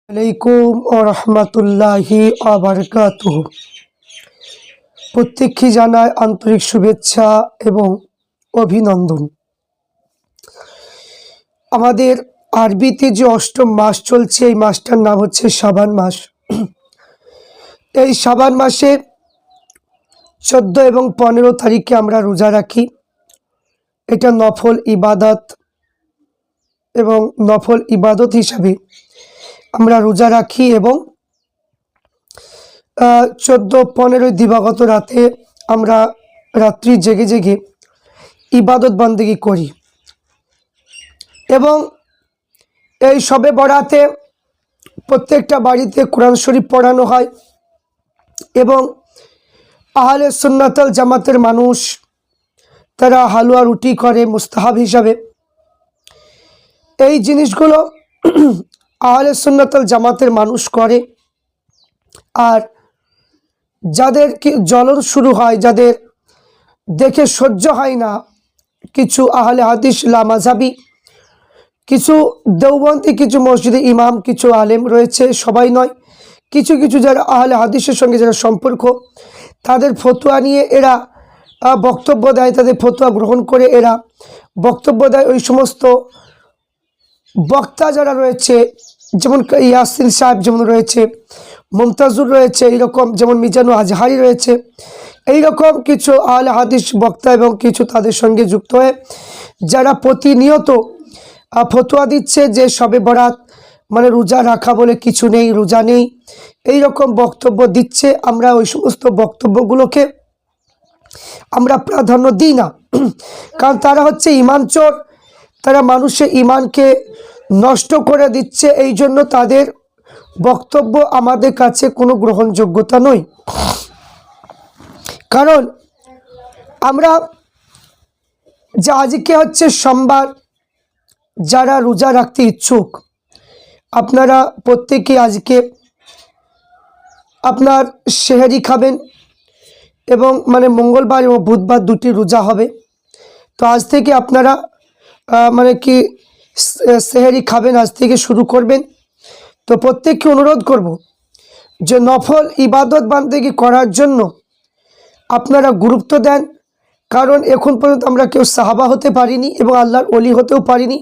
আলাইকুম ও রহমতুল্লাহি আবরকাতুহু। প্রত্যেককে জানায় আন্তরিক শুভেচ্ছা এবং অভিনন্দন। আমাদের আরবিতে যে অষ্টম মাস চলছে, এই মাসটার নাম হচ্ছে শাবান মাস। এই শাবান মাসে 14 এবং 15 তারিখে আমরা রোজা রাখি। এটা নফল ইবাদত এবং নফল ইবাদত হিসাবে আমরা রোজা রাখি এবং 14-15 দিবাগত রাতে আমরা রাত্রি জেগে জেগে ইবাদত বন্দেগী করি এবং এই শবে বরাতে প্রত্যেকটা বাড়িতে কোরআন শরীফ পড়ানো হয় এবং আহলে সুন্নাতুল জামাতের মানুষ তারা হালুয়া রুটি করে মুস্তাহাব হিসাবে। এই জিনিসগুলো আহলে সুন্নাতুল জামাতের মানুষ করে। আর যাদের কি জ্বলন শুরু হয়, যাদের দেখে সহ্য হয় না, কিছু আহলে হাদিস লামাজাবি, কিছু দেওবন্দি, কিছু মসজিদে ইমাম, কিছু আলেম রয়েছে, সবাই নয়, কিছু কিছু যারা আহলে হাদিসের সঙ্গে যারা সম্পর্ক, তাদের ফতোয়া নিয়ে এরা বক্তব্য দেয়, তাদের ফতোয়া গ্রহণ করে এরা বক্তব্য দেয়। ওই সমস্ত বক্তা যারা রয়েছে, যেমন ইয়াসিন সাহেব যেমন রয়েছে, মুমতাজুর রয়েছে, এইরকম যেমন মিজানু আজহারি রয়েছে, এইরকম কিছু আহলে হাদিস বক্তা এবং কিছু তাদের সঙ্গে যুক্ত হয়ে যারা প্রতিনিয়ত ফতোয়া দিচ্ছে যে শবে বরাত মানে রোজা রাখা বলে কিছু নেই, রোজা নেই, এই রকম বক্তব্য দিচ্ছে। আমরা ওই সমস্ত বক্তব্যগুলোকে আমরা প্রাধান্য দিই না, কারণ তারা হচ্ছে ইমান চোর, তারা মানুষের ইমানকে নষ্ট করে দিচ্ছে। এই জন্য তাদের বক্তব্য আমাদের কাছে কোনো গ্রহণযোগ্যতা নয়। কারণ আমরা যে আজকে হচ্ছে সোমবার, যারা রোজা রাখতে ইচ্ছুক আপনারা প্রত্যেকে আজকে আপনার সেহরি খাবেন এবং মানে মঙ্গলবার এবং বুধবার দুটি রোজা হবে। তো আজ থেকে আপনারা মানে কি সেহরি খাবেন, আজ থেকে শুরু করবেন। তো প্রত্যেককে অনুরোধ করব যে নফল ইবাদত বান্দেগী করার জন্য আপনারা গুরুত্ব দেন। কারণ এখন পর্যন্ত আমরা কেউ সাহাবা হতে পারিনি এবং আল্লাহর ওলি হতেও পারিনি,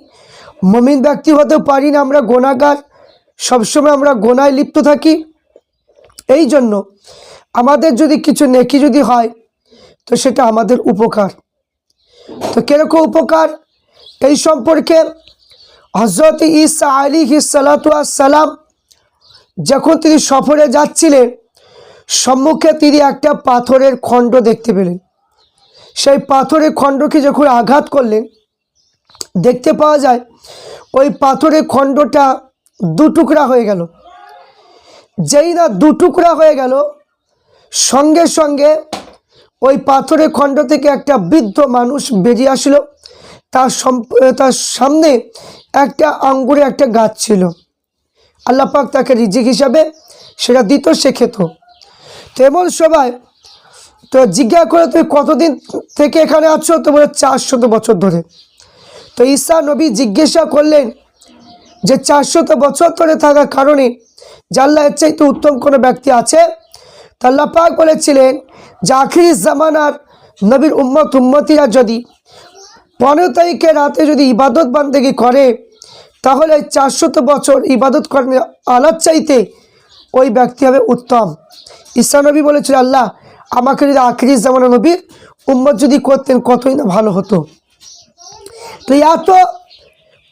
মুমিন ব্যক্তি হতেও পারি না। আমরা গোনাগার, সবসময় আমরা গোনায় লিপ্ত থাকি। এই জন্য আমাদের যদি কিছু নেকি যদি হয় তো সেটা আমাদের উপকার। তো কিরকম উপকার, এই সম্পর্কে হযরত ঈসা আলাইহিস সালাতু ওয়াস সালাম যখন তিনি সফরে যাচ্ছিলেন, সম্মুখে তিনি একটা পাথরের খণ্ড দেখতে পেলেন। সেই পাথরের খণ্ডকে যখন আঘাত করলেন, দেখতে পাওয়া যায় ওই পাথরের খণ্ডটা দু টুকরা হয়ে গেল। যেই না দু টুকরা হয়ে গেল, সঙ্গে সঙ্গে ওই পাথরের খণ্ড থেকে একটা বৃদ্ধ মানুষ বেরিয়ে আসলো। তার সামনে একটা আঙ্গুরে একটা গাছ ছিল। আল্লাহ পাক তাকে রিজিক হিসাবে সেটা দিত, সে খেত। তো এমন সবাই তো জিজ্ঞাসা করে, তুমি কতদিন থেকে এখানে আছো? তো বলে 400 বছর ধরে। তো ঈসা নবী জিজ্ঞাসা করলেন যে 400 বছর ধরে থাকার কারণে যে আল্লাহর চাইতে উত্তম কোনো ব্যক্তি আছে? তো আল্লাহ পাক বলেছিলেন যে আখিরি জামানার নবীর উম্মতিরা যদি 15 তারিখে রাতে যদি ইবাদত বান্দেগী করে, তাহলে 400 বছর ইবাদত করেন আল্লাহর চাইতে ওই ব্যক্তি হবে উত্তম। ঈসা নবী বলেছিলেন, আল্লাহ আমাকে যদি আখিরি জামানা নবীর উম্মত যদি করতেন কতই না ভালো হতো। তো এত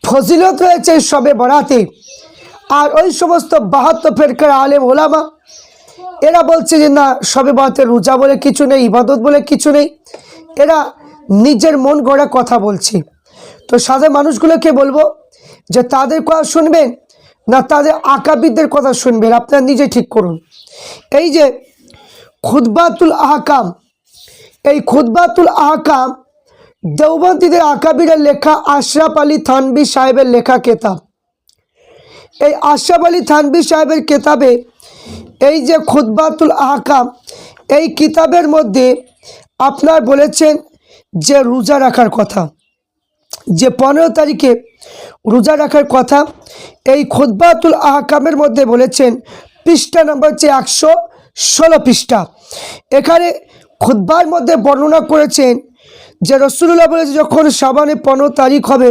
ফজিলত রয়েছে শবে বরাতে। আর ওই সমস্ত 72 ফেরকার আলেম ওলামা এরা বলছে যে না, শবে বরাতে রোজা বলে কিছু নেই, ইবাদত বলে কিছু নেই। এরা নিজের মন গড়া কথা বলছে। তো সাধারণ মানুষগুলোকে বলবো যে তাদের কথা শুনবেন না তাদের আকাবিদদের কথা শুনবেন, আপনারা নিজে ঠিক করুন। এই যে খুতবাতুল আহকাম, এই খুতবাতুল আহকাম দেওবন্দীদের আকাবিরের লেখা, আশরাফ আলী থানভী সাহেবের লেখা কেতাব। এই আশরাফ আলী থানভী সাহেবের কেতাবে এই যে খুতবাতুল আহকাম, এই কিতাবের মধ্যে আপনার বলেছেন যে রোজা রাখার কথা। যে 15 তারিখে রোজা রাখার কথা, এই খুতবাতুল আহকামের মধ্যে বলেছেন, পৃষ্ঠা নম্বর হচ্ছে 116 পৃষ্ঠা। এখানে খুতবার মধ্যে বর্ণনা করেছেন যে রাসূলুল্লাহ বলেছে, যখন শাবানের 15 তারিখ হবে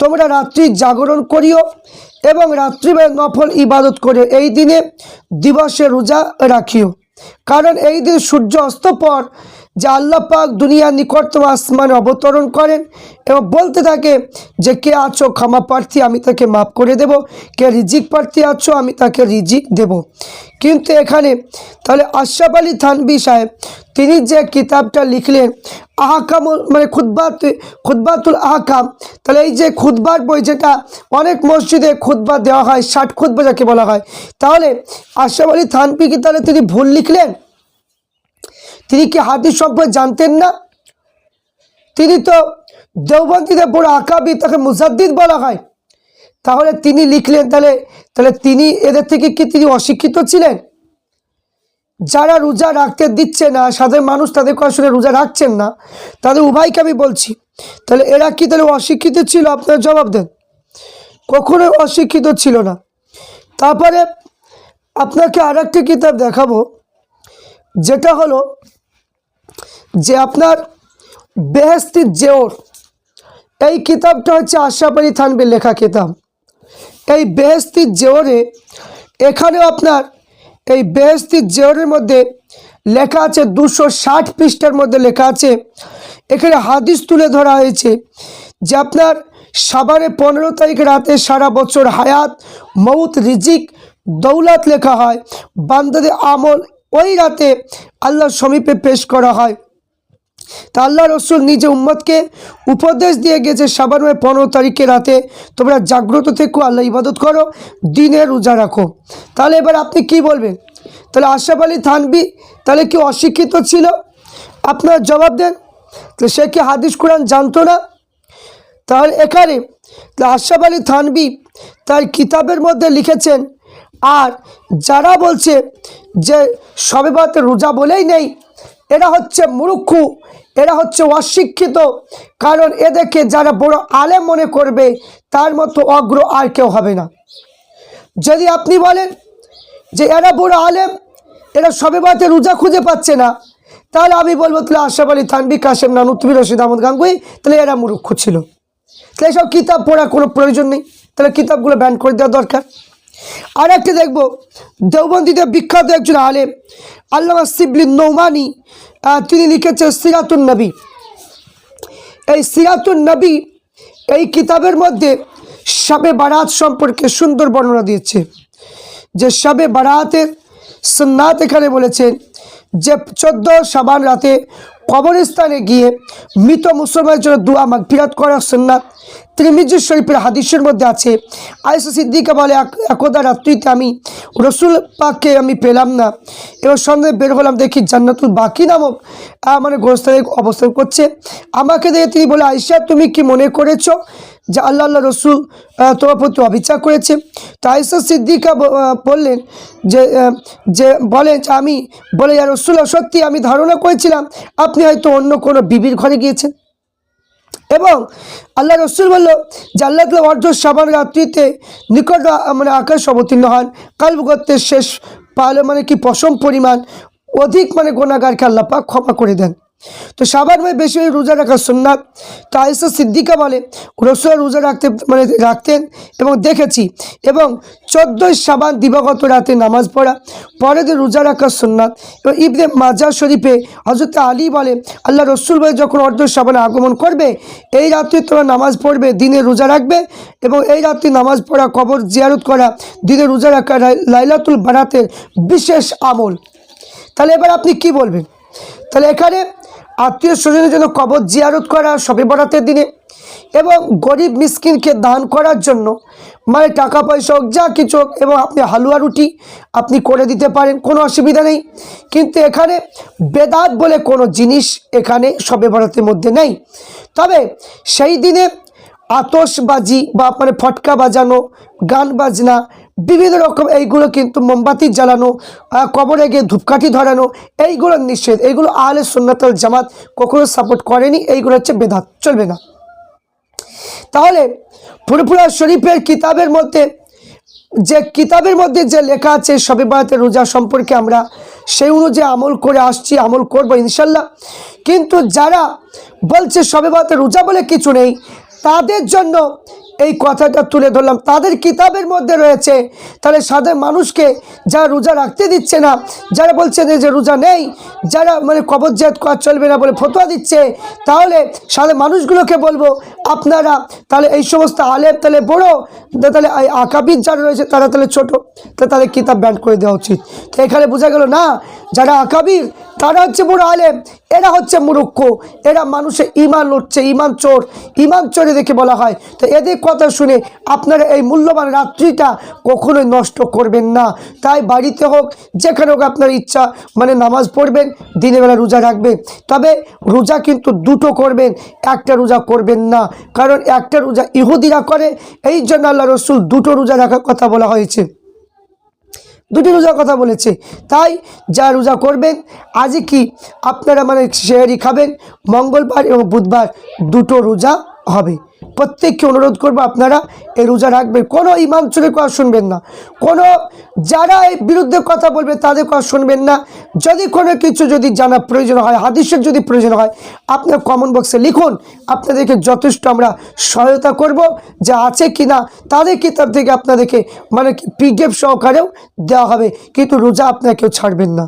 তোমরা রাত্রি জাগরণ করিও এবং রাত্রিবেলা নফল ইবাদত করে এই দিনে দিবসে রোজা রাখিও। কারণ এই দিন সূর্য অস্ত পর যে আল্লাহ পাক দুনিয়ার নিকটতম আসমানে অবতরণ করেন এবং বলতে থাকে যে কে আছো ক্ষমা প্রার্থী, আমি তাকে মাফ করে দেব, কে রিজিক প্রার্থী আছো, আমি তাকে রিজিক দেব। কিন্তু এখানে তাহলে আশরাফ আলী থানভী সাহেব তিনি যে কিতাবটা লিখলেন আহকামুল মানে খুতবাতুল আহকাম, তাহলে এই যে খুতবার বই যেটা অনেক মসজিদে খুতবা দেওয়া হয়, 60 খুতবা যাকে বলা হয়, তাহলে আশরাফ আলী থানভী কি তাহলে তিনি ভুল লিখলেন? তিনি কি হাদিস সম্পর্কে জানতেন না? তিনি তো দেওবন্দীদের বড় আকাবি, তাকে মুজাদ্দিদ বলা হয়, তাহলে তিনি লিখলেন তাহলে তিনি এদের থেকে কি তিনি অশিক্ষিত ছিলেন? যারা রোজা রাখতে দিচ্ছে না, সাধারণ মানুষ তাদের কথা শুনে রোজা রাখছেন না, তাদের উভয়কে আমি বলছি, তাহলে এরা কি তাহলে অশিক্ষিত ছিল? আপনার জবাব দেন। কখনো অশিক্ষিত ছিল না। তারপরে আপনাকে আর একটি কিতাব দেখাবো, যেটা হলো যে আপনার বেহেশতির জেওর। এই কিতাবটা হচ্ছে আশরাফ আলী থানভীর লেখা কিতাব। এই বেহেশতির জেওরে এখানেও আপনার এই বেহেশতির জেওরের মধ্যে লেখা আছে, 260 পৃষ্ঠার মধ্যে লেখা আছে, এখানে হাদিস তুলে ধরা হয়েছে যে আপনার শাবানের 15 তারিখ রাতে সারা বছর হায়াত, মৌত, রিজিক, দৌলত লেখা হয়। বান্দাদের আমল ওই রাতে আল্লাহর সমীপে পেশ করা হয়। তা আল্লাহ রসুল নিজে উম্মতকে উপদেশ দিয়ে গেছে, শাবানের 15 তারিখে রাতে তোমরা জাগ্রত থেকো, আল্লাহ ইবাদত করো, দিনে রোজা রাখো। তাহলে এবার আপনি কি বলবেন? তাহলে আশরাফ আলী থানভী তাহলে কি অশিক্ষিত ছিল? আপনার জবাব দেন। তো সে কি হাদিস কোরআন জানতো না? তাহলে এখানে আশরাফ আলী থানভী তার কিতাবের মধ্যে লিখেছেন, আর যারা বলছে যে শবে বরাতে রোজা বলেই নেই, এরা হচ্ছে মূর্খ, এরা হচ্ছে অশিক্ষিত। কারণ এদেরকে যারা বড় আলেম মনে করবে তার মতো অগ্র আর কেউ হবে না। যদি আপনি বলেন যে এরা বড় আলেম, এরা শবে বরাতে রোজা খুঁজে পাচ্ছে না, তাহলে আমি বলবো তাহলে আশরাফ আলী থানভী, কাশেম নানুতুবি, রশিদ আহমদ গাঙ্গুহি, তাহলে এরা মূর্খ ছিল। তাহলে এসব কিতাব পড়ার কোনো প্রয়োজন নেই, তাহলে কিতাবগুলো ব্যান করে দেওয়া দরকার। আর একটা দেখব, দেওবন্দীদের বিখ্যাত একজন আলেম আল্লামা শিবলি নৌমানি, তিনি লিখেছেন সিরাতুন নবী। এই সিরাতুন নবী এই কিতাবের মধ্যে শবে বারাত সম্পর্কে সুন্দর বর্ণনা দিয়েছে, যে শবে বারাতের সুন্নাত এখানে বলেছেন যে 14 শাবান রাতে কবরস্থানে গিয়ে মৃত মুসলমানের জন্য দোয়া মাগফিরাত করার সুন্নাত। তিরমিজি শরীফের হাদিসের মধ্যে আছে, আয়েশা সিদ্দিকা বলে, একদা রাত্রিতে আমি রসুল পাককে আমি পেলাম না, এবং সন্ধ্যে বের হলাম, দেখি জান্নাতুল বাকি নামক মানে গোরস্থানে অবস্থান করছে। আমাকে দেখে তিনি বলে, আয়েশা তুমি কি মনে করেছো যে আল্লাহ রসুল তোমার প্রতি অবিচার করেছে? তো আয়েশা সিদ্দিকা বললেন যে বলেন আমি বলে, ইয়া রাসূলুল্লাহ, সত্যি আমি ধারণা করেছিলাম আপনি হয়তো অন্য কোনো বিবির ঘরে গিয়েছেন। এবং আল্লাহ রসুল বলল যে আল্লাহ তাআলা অর্ধ শাবান রাত্রিতে নিকট মানে আকাশ অবতীর্ণ হন, কালব গোত্রের শেষ পালে মানে কি পশম পরিমাণ অধিক মানে গুনাহগারকে আল্লাহ পাক ক্ষমা করে দেন। তো শাবান মাসে বেশি রোজা রাখা সুন্নাত। তো আয়েশা সিদ্দিকা বলে রাসূল রোজা রাখতেন এবং দেখেছি, এবং 14 শাবান দিবাগত রাতে নামাজ পড়া, পরের দিন রোজা রাখা সুন্নাত। এবং ইবনে মাজাহ শরীফে হযরত আলী বলে, আল্লাহ রসুল বলে যখন অর্ধ শাবানে আগমন করবে এই রাত্রে তোমরা নামাজ পড়বে, দিনে রোজা রাখবে, এবং এই রাত্রি নামাজ পড়া, কবর জিয়ারত করা, দিনে রোজা রাখা লাইলাতুল বারাতের বিশেষ আমল। তাহলে এবার আপনি কি বলবেন? তাহলে এখানে আত্মীয় স্বজনের জন্য কবর জিয়ারত করা শবে বরাতের দিনে, এবং গরিব মিসকিনকে দান করার জন্য মানে টাকা পয়সা হোক যা কিছু হোক, এবং আপনি হালুয়া রুটি আপনি করে দিতে পারেন, কোনো অসুবিধা নেই। কিন্তু এখানে বেদাত বলে কোনো জিনিস এখানে শবে বরাতের মধ্যে নেই। তবে সেই দিনে আতশবাজি বা মানে ফটকা বাজানো, গান বাজনা, বিভিন্ন রকম এইগুলো কিন্তু মোমবাতি জ্বালানো, কবরে গিয়ে ধূপকাঠি ধরানো, এইগুলো নিষেধ। এইগুলো আহলে সুন্নাত ওয়াল জামাত কখনো সাপোর্ট করেনি, এইগুলো হচ্ছে বেদাত, চলবে না। তাহলে ফুরফুরা শরীফের কিতাবের মধ্যে যে লেখা আছে শবে বরাতের রোজা সম্পর্কে আমরা সেই অনুযায়ী আমল করে আসছি, আমল করব ইনশাল্লাহ। কিন্তু যারা বলছে শবে বরাতের রোজা বলে কিছু নেই, তাদের জন্য এই কথাটা তুলে ধরলাম। তাদের কিতাবের মধ্যে রয়েছে, তাহলে সাধারণ মানুষকে যারা রোজা রাখতে দিচ্ছে না, যারা বলছে যে রোজা নেই, যারা মানে কবরজাত করা চলবে না বলে ফতোয়া দিচ্ছে, তাহলে সাধারণ মানুষগুলোকে বলবো আপনারা তাহলে এই সমস্ত আলেম তাহলে বড়, তাহলে আকাবির যারা রয়েছে তারা তাহলে ছোট, তাদের কিতাব ব্যান করে দেওয়া উচিত। তো এখানে বোঝা গেল না, যারা আকাবির তারা হচ্ছে বড় আলেম, এরা হচ্ছে মূর্খ, এরা মানুষের ইমান লুটছে, ইমান চোরে দেখে বলা হয়। তো এদের কথা শুনে আপনারা এই মূল্যবান রাত্রিটা কখনোই নষ্ট করবেন না। তাই বাড়িতে হোক যেখানে হোক আপনার ইচ্ছা মানে নামাজ পড়বেন, দিনের বেলা রোজা রাখবেন। তবে রোজা কিন্তু দুটো করবেন, একটা রোজা করবেন না, কারণ একটা রোজা ইহুদিরা করে, এই জন্য আল্লাহ রসুল দুটো রোজা রাখার কথা বলা হয়েছে, দুটি রোজার কথা বলেছে। তাই যা রোজা করবেন, আজই কি আপনারা মানে সেহরি খাবেন, মঙ্গলবার এবং বুধবার দুটো রোজা হবে। প্রত্যেককে অনুরোধ করবো আপনারা এই রোজা রাখবেন, কোনো ইমাম চুরের কথা শুনবেন না, কোনো যারা এই বিরুদ্ধে কথা বলবে তাদের কথা শুনবেন না। যদি কোনো কিছু যদি জানা প্রয়োজন হয়, হাদিসের যদি প্রয়োজন হয়, আপনার কমেন্ট বক্সে লিখুন, আপনাদেরকে যথেষ্ট আমরা সহায়তা করব। যা আছে কি না তাদের কিতাব থেকে আপনাদেরকে মানে PDF সহকারেও দেওয়া হবে, কিন্তু রোজা আপনারা কেউ ছাড়বেন না।